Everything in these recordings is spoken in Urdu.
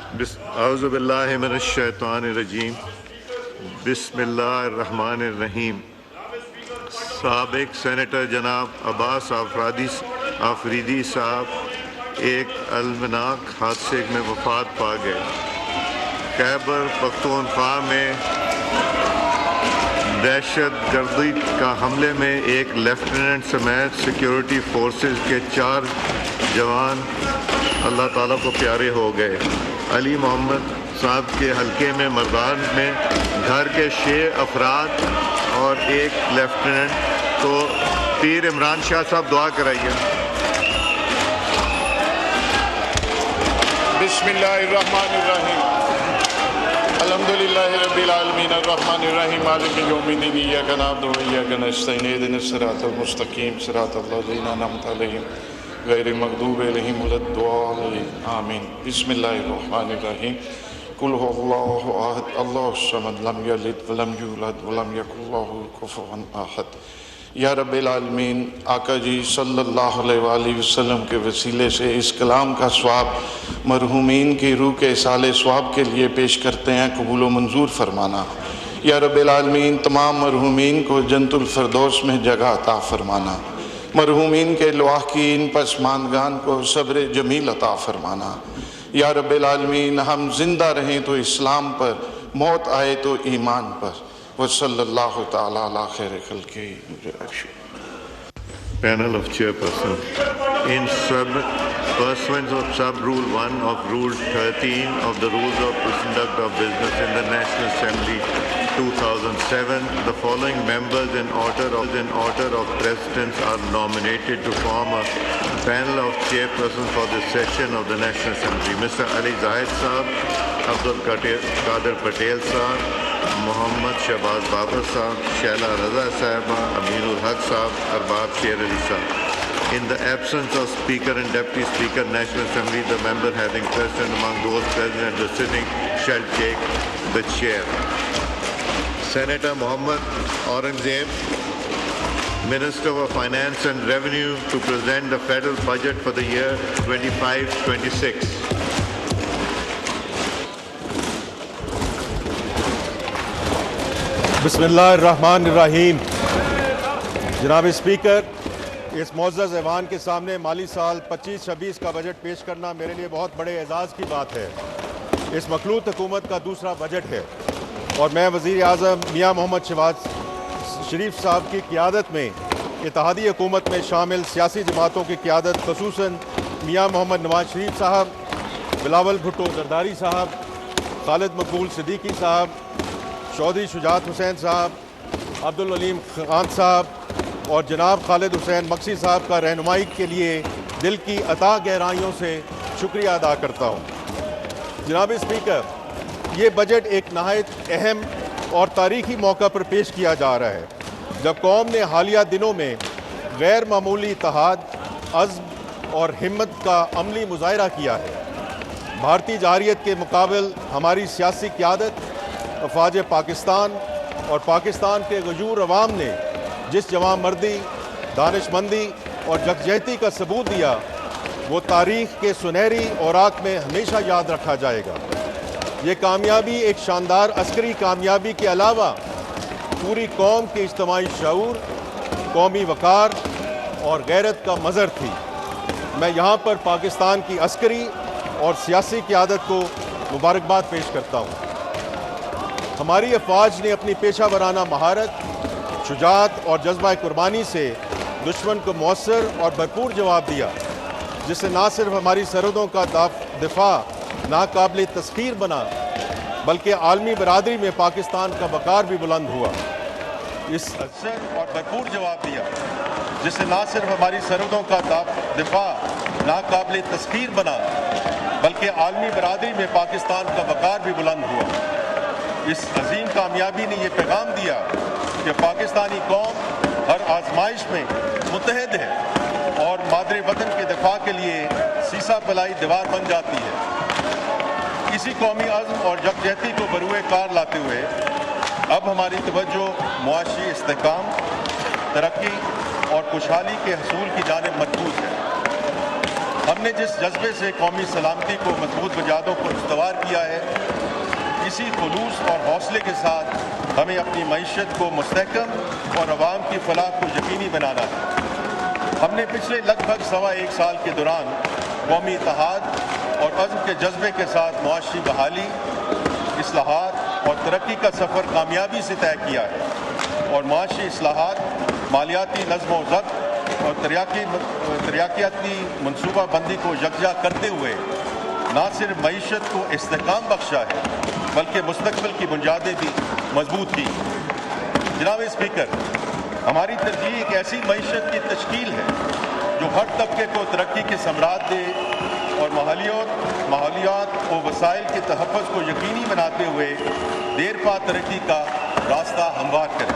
اعوذ باللہ من الشیطان الرجیم بسم اللہ الرحمن الرحیم۔ سابق سینیٹر جناب عباس آفریدی صاحب ایک المناک حادثے میں وفات پا گئے۔ خیبر پختونخوا میں دہشت گردی کا حملے میں ایک لیفٹیننٹ سمیت سیکیورٹی فورسز کے 4 جوان اللہ تعالیٰ کو پیارے ہو گئے۔ علی محمد صاحب کے حلقے میں مردان میں گھر کے 6 افراد اور ایک لیفٹیننٹ۔ تو پیر عمران شاہ صاحب دعا کرائیے۔ بسم اللہ الرحمن الرحیم۔ الحمدللہ رب العالمین الرحمن الرحیم مالک یوم الدین ایاک نعبد و ایاک نستعین اہدنا الصراط المستقیم صراط الذین انعمت علیہم غیر المغضوب علیہم ولا الضالین آمین۔ بسم اللہ الرحمن الرحیم۔ قل هو اللہ احد اللہ الصمد لم یلد ولم یولد ولم یکن لہ کفوا احد۔ یا رب العالمین، آقا جی صلی اللہ علیہ وآلہ وسلم کے وسیلے سے اس کلام کا ثواب مرحومین کی روح کے اصالِ ثواب کے لیے پیش کرتے ہیں، قبول و منظور فرمانا۔ یا رب العالمین، تمام مرحومین کو جنت الفردوس میں جگہ عطا فرمانا۔ مرحومین کے لواحقین پسماندگان کو صبر جمیل عطا فرمانا۔ یا رب العالمین، ہم زندہ رہیں تو اسلام پر، موت آئے تو ایمان پر۔ وصلی اللہ تعالیٰ علی خیر خلقہ۔ Panel of Chairperson. In pursuance of Sub-Rule 1 of Rule 13 of the Rules of Conduct of Business in the National Assembly 2007, the following members in order of precedence are nominated to form a panel of chairpersons for this session of the National Assembly. Mr. Ali Zahid Saab, Abdul Qadir Patel Saab, محمد شہباز بابر صاحب، شیلا رضا صاحبہ، امین الحق صاحب، ارباب شیر علی صاحب۔ In the absence of Speaker and Deputy Speaker, National Assembly, the member having precedence among those present at the sitting shall take the chair. Senator Muhammad Aurangzeb, Minister of Finance and Revenue, to present the federal budget for the year 25-26. بسم اللہ الرحمن الرحیم۔ جناب اسپیکر، اس معزز ایوان کے سامنے مالی سال 25-26 کا بجٹ پیش کرنا میرے لیے بہت بڑے اعزاز کی بات ہے۔ اس مخلوط حکومت کا دوسرا بجٹ ہے اور میں وزیر اعظم میاں محمد شہباز شریف صاحب کی قیادت میں اتحادی حکومت میں شامل سیاسی جماعتوں کی قیادت، خصوصاً میاں محمد نواز شریف صاحب، بلاول بھٹو زرداری صاحب، خالد مقبول صدیقی صاحب، چودھری شجاعت حسین صاحب، عبدالعلیم خان صاحب اور جناب خالد حسین مکسی صاحب کا رہنمائی کے لیے دل کی عطا گہرائیوں سے شکریہ ادا کرتا ہوں۔ جناب اسپیکر، یہ بجٹ ایک نہایت اہم اور تاریخی موقع پر پیش کیا جا رہا ہے، جب قوم نے حالیہ دنوں میں غیر معمولی اتحاد، عزم اور ہمت کا عملی مظاہرہ کیا ہے۔ بھارتی جارحیت کے مقابل ہماری سیاسی قیادت، افواج پاکستان اور پاکستان کے غیور عوام نے جس جوان مردی، دانش مندی اور یکجہتی کا ثبوت دیا، وہ تاریخ کے سنہری اوراق میں ہمیشہ یاد رکھا جائے گا۔ یہ کامیابی ایک شاندار عسکری کامیابی کے علاوہ پوری قوم کے اجتماعی شعور، قومی وقار اور غیرت کا مظہر تھی۔ میں یہاں پر پاکستان کی عسکری اور سیاسی قیادت کو مبارکباد پیش کرتا ہوں۔ ہماری افواج نے اپنی پیشہ ورانہ مہارت، شجاعت اور جذبہ قربانی سے دشمن کو مؤثر اور بھرپور جواب دیا، جس سے نہ صرف ہماری سرحدوں کا دفاع ناقابل تسخیر بنا، بلکہ عالمی برادری میں پاکستان کا وقار بھی بلند ہوا۔ اس اور بھرپور جواب دیا، جس سے نہ صرف ہماری سرحدوں کا دفاع ناقابل تسخیر بنا، بلکہ عالمی برادری میں پاکستان کا وقار بھی بلند ہوا۔ اس عظیم کامیابی نے یہ پیغام دیا کہ پاکستانی قوم ہر آزمائش میں متحد ہے اور مادر وطن کے دفاع کے لیے سیسا پلائی دیوار بن جاتی ہے۔ اسی قومی عزم اور یکجہتی کو بروئے کار لاتے ہوئے اب ہماری توجہ معاشی استحکام، ترقی اور خوشحالی کے حصول کی جانب مرکوز ہے۔ ہم نے جس جذبے سے قومی سلامتی کو مضبوط بنیادوں پر استوار کیا ہے، اسی خلوص اور حوصلے کے ساتھ ہمیں اپنی معیشت کو مستحکم اور عوام کی فلاح کو یقینی بنانا ہے۔ ہم نے پچھلے لگ بھگ سوا ایک سال کے دوران قومی اتحاد اور عزم کے جذبے کے ساتھ معاشی بحالی، اصلاحات اور ترقی کا سفر کامیابی سے طے کیا ہے، اور معاشی اصلاحات، مالیاتی نظم و ضبط اور ترقیاتی منصوبہ بندی کو یکجا کرتے ہوئے نہ صرف معیشت کو استحکام بخشا ہے بلکہ مستقبل کی بنیادیں بھی مضبوط کی۔ جناب اسپیکر، ہماری ترجیح ایک ایسی معیشت کی تشکیل ہے جو ہر طبقے کو ترقی کے ثمرات دے اور ماحولیات و وسائل کے تحفظ کو یقینی بناتے ہوئے دیر پا ترقی کا راستہ ہموار کرے۔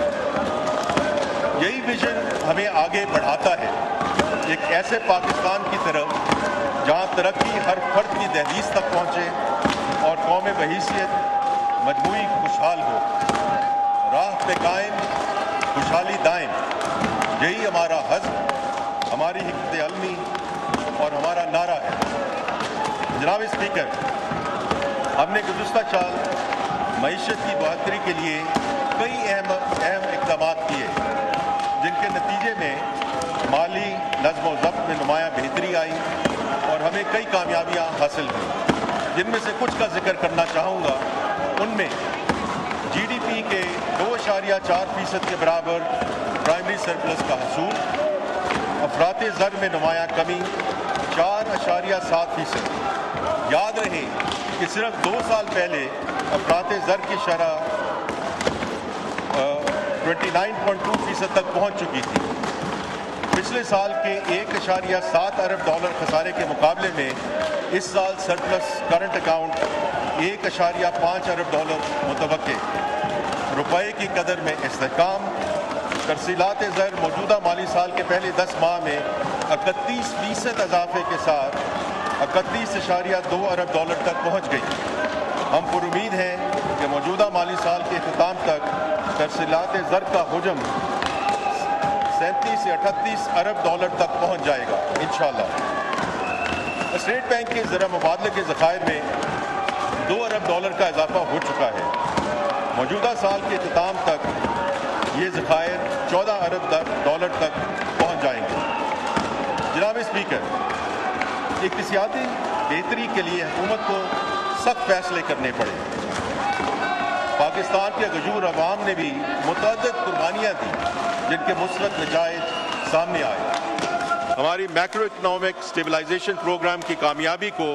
یہی ویژن ہمیں آگے بڑھاتا ہے، ایک ایسے پاکستان کی طرف جہاں ترقی ہر فرد کی دہلیز تک پہنچے اور قوم بحیثیت مجموعی خوشحال ہو۔ راہ پہ قائم، خوشحالی دائم، یہی ہمارا حزم، ہماری حکمت علمی اور ہمارا نعرہ ہے۔ جناب اسپیکر، ہم نے گزشتہ سال معیشت کی بہتری کے لیے کئی اہم اقدامات کیے، جن کے نتیجے میں مالی نظم و ضبط میں نمایاں بہتری آئی اور ہمیں کئی کامیابیاں حاصل ہوئیں۔ جن میں سے کچھ کا ذکر کرنا چاہوں گا۔ ان میں جی ڈی پی کے 2.4% کے برابر پرائمری سرپلس کا حصول، افراط زر میں نمایاں کمی 4.7%۔ یاد رہے کہ صرف 2 سال پہلے افراط زر کی شرح 29.2% تک پہنچ چکی تھی۔ پچھلے سال کے 1.7 ارب ڈالر خسارے کے مقابلے میں اس سال سرپلس کرنٹ اکاؤنٹ 1.5 ارب ڈالر متوقع۔ روپے کی قدر میں استحکام، ترسیلات زر موجودہ مالی سال کے پہلے 10 ماہ میں 31% اضافے کے ساتھ 31.2 ارب ڈالر تک پہنچ گئی۔ ہم پر امید ہیں کہ موجودہ مالی سال کے اختتام تک ترسیلات زر کا حجم 37 سے 38 ارب ڈالر تک پہنچ جائے گا انشاءاللہ۔ اسٹیٹ بینک کے زر مبادلے کے ذخائر میں 2 ارب ڈالر کا اضافہ ہو چکا ہے۔ موجودہ سال کے اختتام تک یہ ذخائر 14 ارب ڈالر تک پہنچ جائیں گے۔ جناب اسپیکر، اقتصادی بہتری کے لیے حکومت کو سخت فیصلے کرنے پڑے۔ پاکستان کے غیور عوام نے بھی متعدد قربانیاں دی جن کے مثبت نتائج سامنے آئے۔ ہماری میکرو اکنامک اسٹیبلائزیشن پروگرام کی کامیابی کو